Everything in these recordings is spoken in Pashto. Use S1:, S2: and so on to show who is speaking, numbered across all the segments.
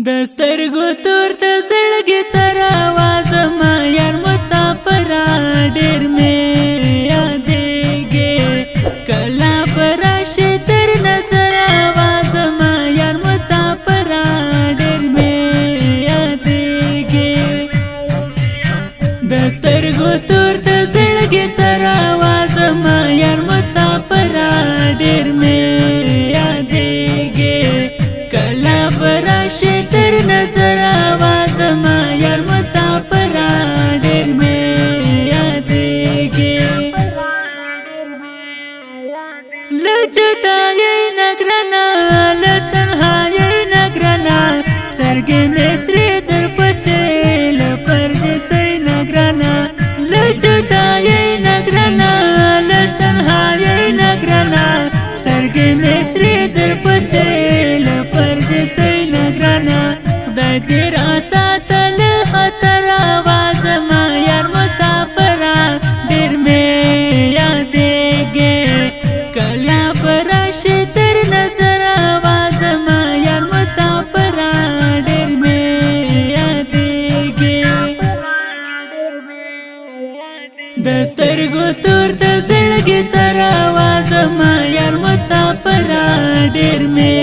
S1: دسترګو تور د زړګي سره आवाज ما یار مسافرا ډېر مې یادېږي کله براشه تر نظر आवाज ما یار مسافرا ډېر مې یادېږي دسترګو تور د زړګي سره आवाज ما یار مسافرا ډېر مې یادېږي کله براشه تر نظر आवाज ما یار مسافرا ډېر مې یادېږي له جدایۍ نه ګرانه له تنهایۍ نه ګرانه سترګې مې سرې درپسې له پردیسۍ نه ګرانه له جدایۍ نه ګرانه له تنهایۍ نه ګرانه سترګې مې سرې درپسې له پردیسۍ نه ګرانه خدای دې راساته له خطر आवाज ما یار مسافرا ډېر مې یادېږي کله براشه تر نظر आवाज ما یار مسافرا ډېر مې یادېږي دسترګو تور د زړګي سره आवाज ما یار مسافرا ډېر مې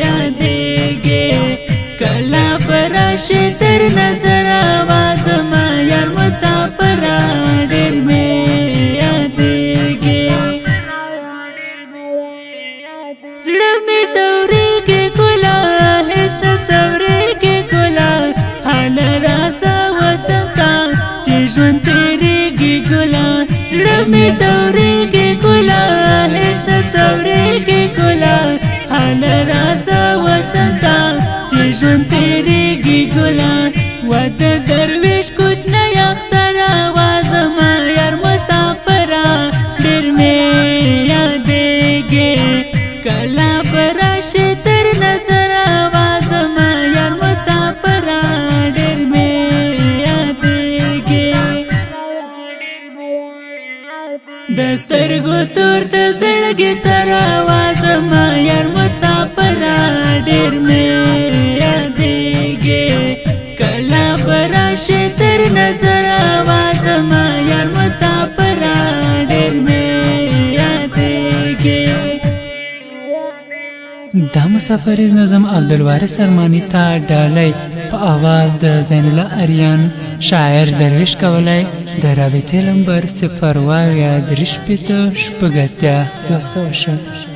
S1: یادېږي کله براشه تر نظر आवाज ما یار مسافرا ډېر مې یادېږي زړه مې سورېږي ګله هېڅ نه سورېږي ګله حال راسه وطن ته چې ژوند تېرېږي ګله زړه مې سورېږي ګله هېڅ نه سورېږي ګله حال راسه وطن ته چې ژوند تېرېږي ګله واده درویش کوچنی اختر आवाज ما یار مسافرا ډېر مې یادېږي کله براشه تر نظر आवाज ما یار مسافرا ډېر مې یادېږي دسترګو تور د زړګي سره आवाज ما یار مسافرا ډېر مې یادېږي کله براشه تر نظر आवाज ما یار مسافرا ډېر مې یادېږي دا مسافریز نظم عبدالوارث ارمانی ته ډالۍ په आवाज د زین الله اریان شاعر درویش کولای د رابطې نمبر 0 2 3 8 2 2